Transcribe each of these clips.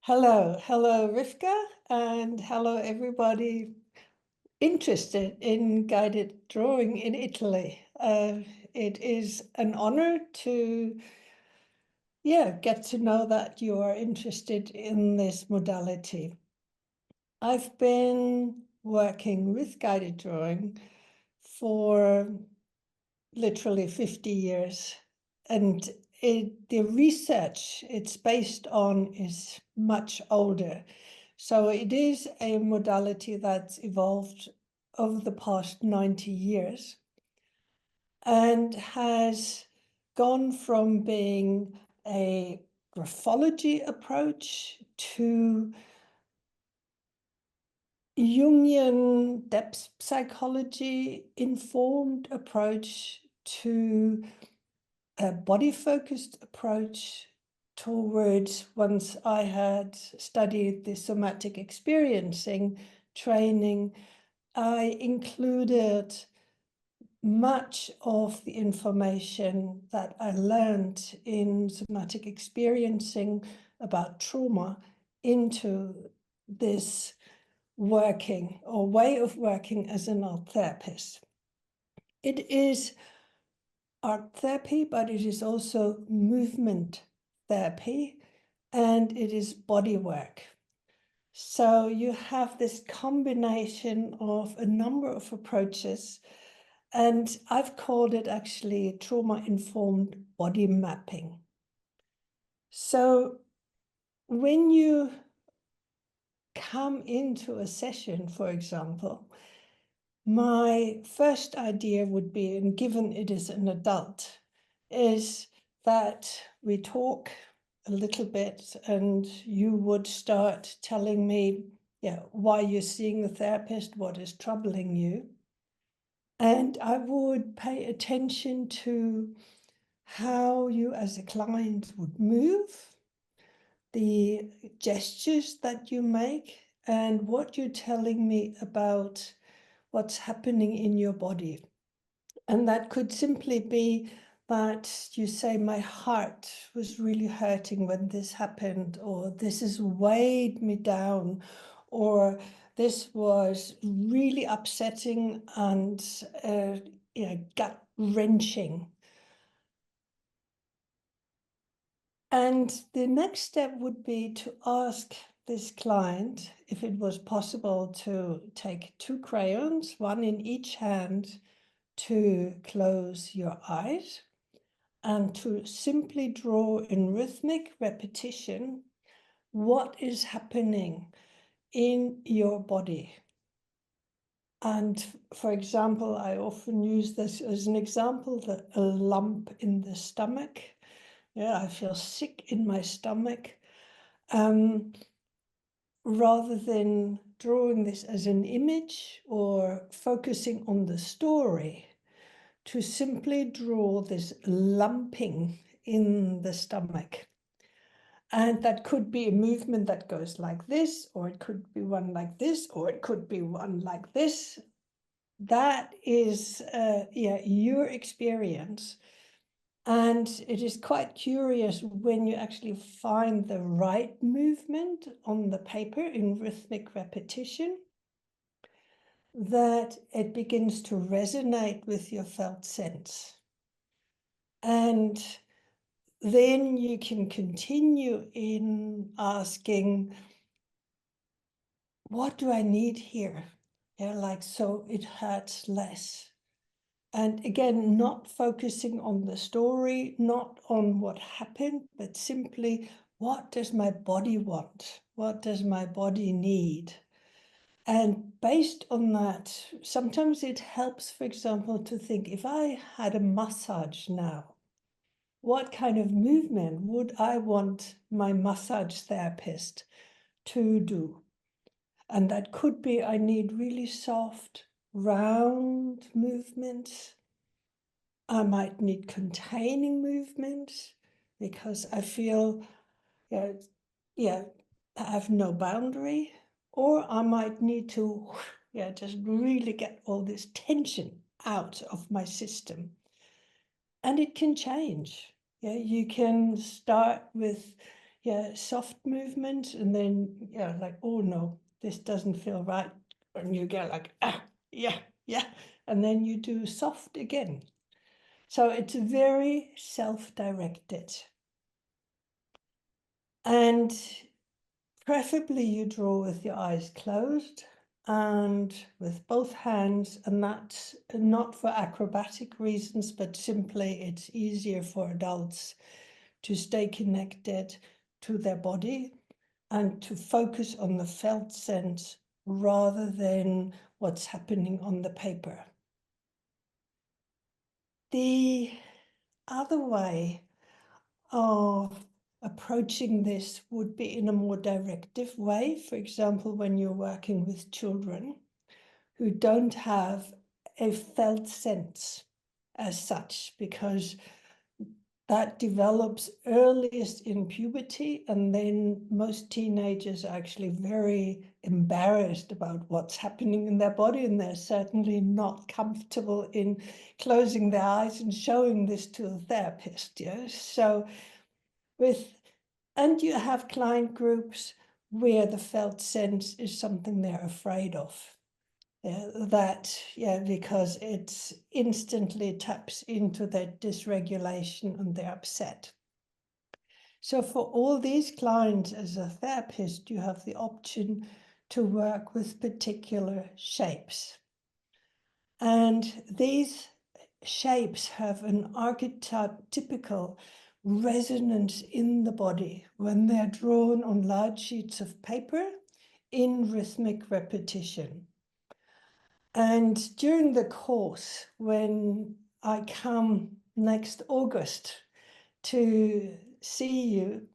Hello, Rivkah, and hello, everybody interested in guided drawing in Italy. It is an honor to, get to know that you are interested in this modality. I've been working with guided drawing for literally 50 years, and the research it's based on is much older. So it is a modality that's evolved over the past 90 years and has gone from being a graphology approach to Jungian depth psychology informed approach to a body-focused approach towards, once I had studied the somatic experiencing training, I included much of the information that I learned in somatic experiencing about trauma into this working or way of working as an art therapist. It is art therapy, but it is also movement therapy, and it is body work. So you have this combination of a number of approaches, and I've called it actually trauma-informed body mapping. So when you come into a session, for example, my first idea would be, and given it is an adult, is that we talk a little bit and you would start telling me, why you're seeing the therapist, what is troubling you. And I would pay attention to how you as a client would move, the gestures that you make, and what you're telling me about what's happening in your body. And that could simply be that you say, my heart was really hurting when this happened, or this has weighed me down, or this was really upsetting and gut-wrenching. And the next step would be to ask this client if it was possible to take 2 crayons, one in each hand, to close your eyes and to simply draw in rhythmic repetition what is happening in your body. And for example, I often use this as an example, that a lump in the stomach. I feel sick in my stomach. Rather than drawing this as an image or focusing on the story, to simply draw this lumping in the stomach. And that could be a movement that goes like this, or it could be one like this, or it could be one like this. That is, your experience. And it is quite curious when you actually find the right movement on the paper in rhythmic repetition, that it begins to resonate with your felt sense. And then you can continue in asking, what do I need here? So it hurts less. And again, not focusing on the story, not on what happened, but simply, what does my body want? What does my body need? And based on that, sometimes it helps, for example, to think, if I had a massage now, what kind of movement would I want my massage therapist to do? And that could be, I need really soft, round movements. I might need containing movements because I feel, I have no boundary. Or I might need to, just really get all this tension out of my system. And it can change. You can start with, soft movement, and then like, oh no, this doesn't feel right, and you get like, yeah, and then you do soft again. So it's very self-directed. And preferably you draw with your eyes closed and with both hands, and that's not for acrobatic reasons, but simply it's easier for adults to stay connected to their body and to focus on the felt sense rather than what's happening on the paper. The other way of approaching this would be in a more directive way. For example, when you're working with children who don't have a felt sense as such, because that develops earliest in puberty, and then most teenagers are actually very embarrassed about what's happening in their body, and they're certainly not comfortable in closing their eyes and showing this to a therapist. Yes, so and you have client groups where the felt sense is something they're afraid of. Because it instantly taps into their dysregulation and they're upset. So for all these clients, as a therapist, you have the option to work with particular shapes. And these shapes have an archetypical resonance in the body when they're drawn on large sheets of paper in rhythmic repetition. And during the course, when I come next August to see you,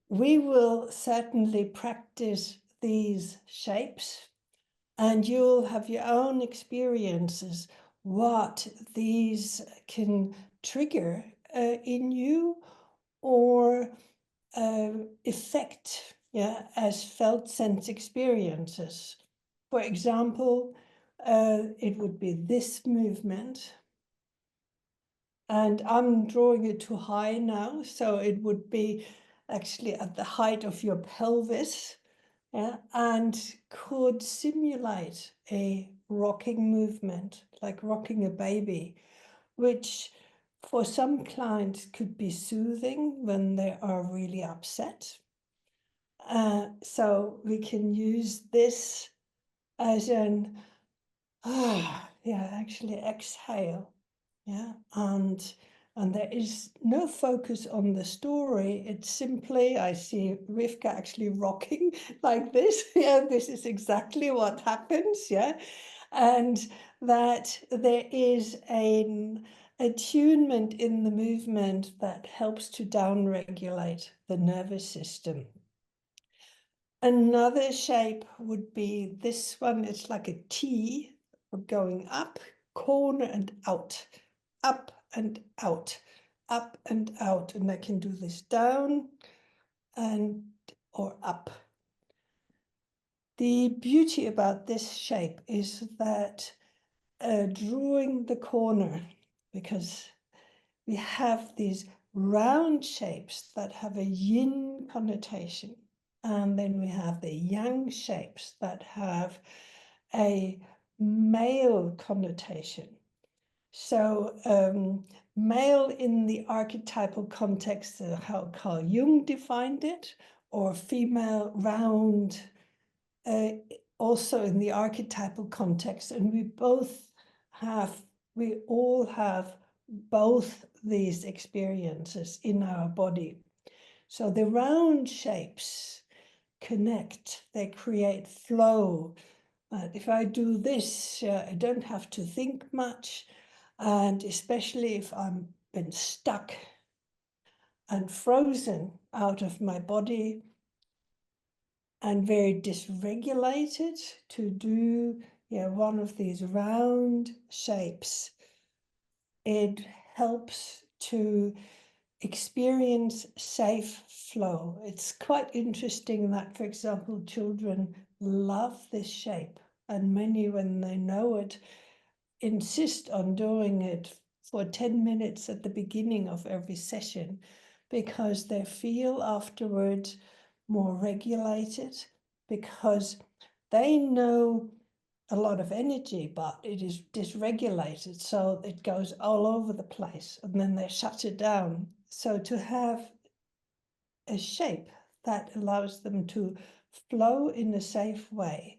we will certainly practice these shapes, and you'll have your own experiences what these can trigger in you or effect as felt sense experiences. For example, it would be this movement, and I'm drawing it too high now, so it would be actually at the height of your pelvis, and could simulate a rocking movement, like rocking a baby, which for some clients could be soothing when they are really upset. So we can use this as an, actually exhale. And there is no focus on the story. It's simply, I see Rivkah actually rocking like this. This is exactly what happens. And that there is an attunement in the movement that helps to downregulate the nervous system. Another shape would be this one. It's like a T going up, corner and out, up and out, up and out. And I can do this down and or up. The beauty about this shape is that drawing the corner, because we have these round shapes that have a yin connotation. And then we have the yang shapes that have a male connotation. So male in the archetypal context, how Carl Jung defined it, or female round, also in the archetypal context. And we all have both these experiences in our body. So the round shapes connect, they create flow. If I do this, I don't have to think much. And especially if I'm been stuck and frozen out of my body and very dysregulated, to do one of these round shapes, it helps to experience safe flow. It's quite interesting that, for example, children love this shape, and many, when they know it, insist on doing it for 10 minutes at the beginning of every session, because they feel afterwards more regulated, because they know a lot of energy, but it is dysregulated, so it goes all over the place, and then they shut it down. So to have a shape that allows them to flow in a safe way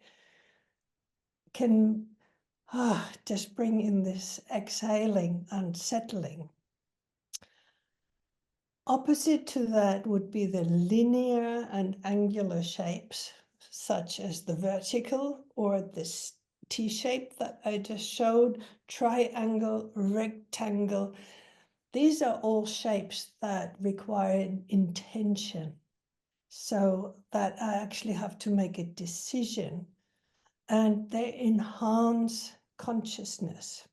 can just bring in this exhaling and settling. Opposite to that would be the linear and angular shapes, such as the vertical or this T-shape that I just showed, triangle, rectangle. These are all shapes that require intention, so that I actually have to make a decision, and they enhance consciousness.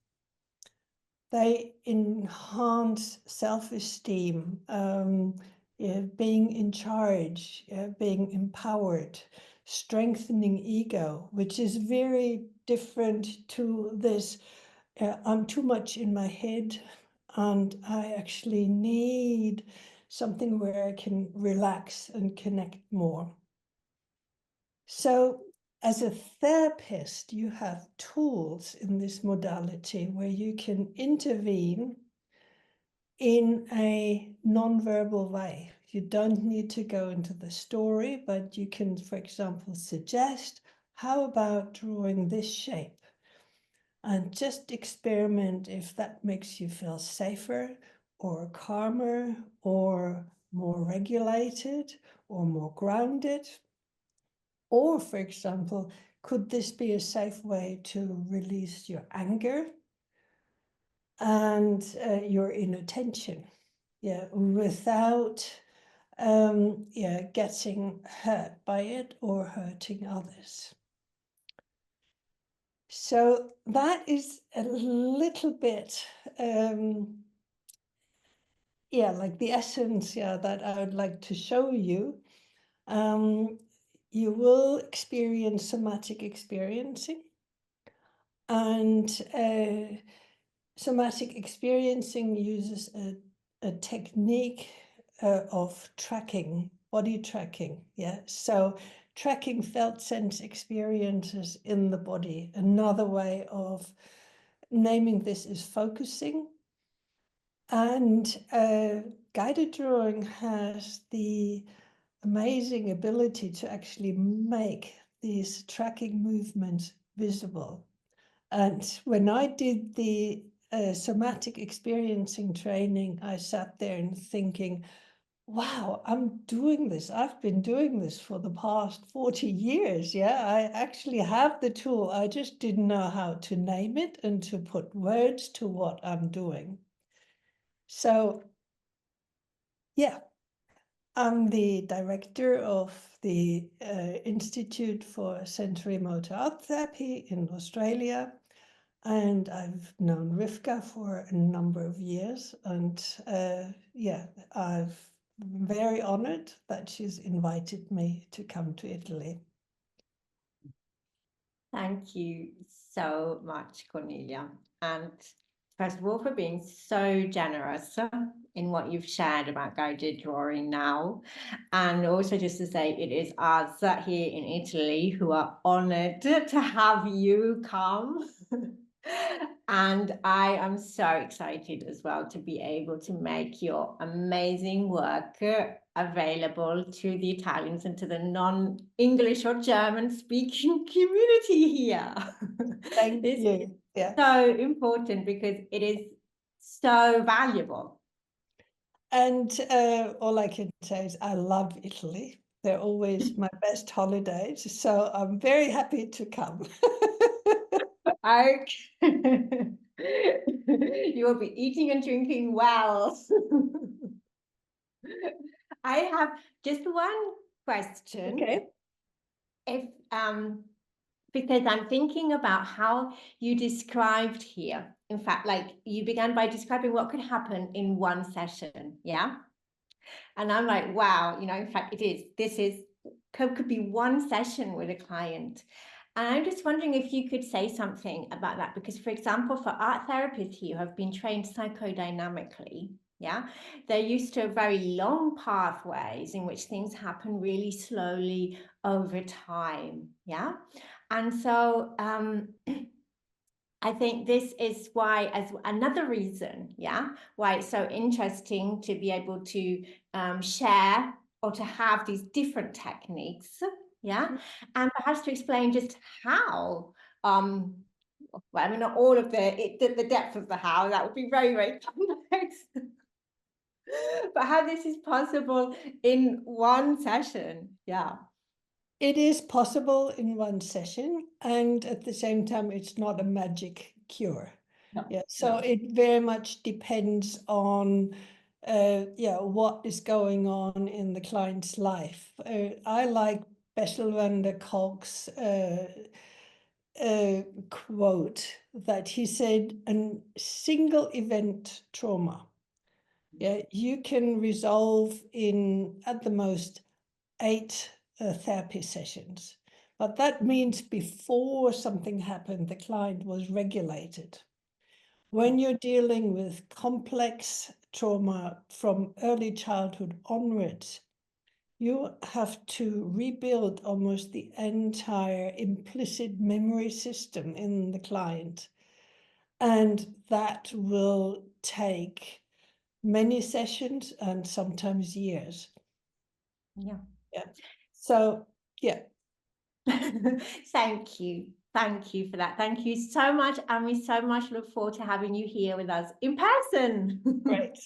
They enhance self-esteem, being in charge, being empowered, strengthening ego, which is very different to this, I'm too much in my head and I actually need something where I can relax and connect more. So as a therapist, you have tools in this modality where you can intervene in a non-verbal way. You don't need to go into the story, but you can, for example, suggest, how about drawing this shape? And just experiment if that makes you feel safer or calmer or more regulated or more grounded. Or, for example, could this be a safe way to release your anger and your inattention? Yeah, without getting hurt by it or hurting others. So that is a little bit, like the essence, that I would like to show you. You will experience somatic experiencing, and somatic experiencing uses a technique of tracking, body tracking. So tracking felt sense experiences in the body. Another way of naming this is focusing. And guided drawing has the amazing ability to actually make these tracking movements visible. And when I did the somatic experiencing training, I sat there and thinking, wow, I'm doing this. I've been doing this for the past 40 years. I actually have the tool. I just didn't know how to name it and to put words to what I'm doing. So, I'm the director of the Institute for Sensory Motor Art Therapy in Australia. And I've known Rivkah for a number of years. And I'm very honored that she's invited me to come to Italy. Thank you so much, Cornelia. And first of all, for being so generous in what you've shared about guided drawing now. And also just to say, it is us here in Italy who are honored to have you come. And I am so excited as well to be able to make your amazing work available to the Italians and to the non-English or German-speaking community here. Thank you. So important because it is so valuable. And all I can say is I love Italy. They're always my best holidays. So I'm very happy to come. You will be eating and drinking well. I have just one question. Okay. If because I'm thinking about how you described here. In fact, like you began by describing what could happen in one session, yeah? And I'm like, wow, in fact, could be one session with a client. And I'm just wondering if you could say something about that, because, for example, for art therapists here who have been trained psychodynamically, Yeah, they're used to very long pathways in which things happen really slowly over time. Yeah, and so I think this is why, as another reason, yeah, why it's so interesting to be able to share or to have these different techniques, yeah, and perhaps to explain just how. Well, I mean, not all of the depth of the how, that would be very, very complex. But how this is possible in one session. Yeah. It is possible in one session, and at the same time, it's not a magic cure. No, Yeah, so no. it very much depends on what is going on in the client's life. I like Bessel van der Kolk's quote that he said, "A single event trauma, yeah, you can resolve in at the most 8 therapy sessions. But that means before something happened, the client was regulated. When you're dealing with complex trauma from early childhood onwards, you have to rebuild almost the entire implicit memory system in the client. And that will take many sessions and sometimes years. Yeah. Yeah. So, yeah. Thank you. Thank you for that. Thank you so much. And we so much look forward to having you here with us in person. Great.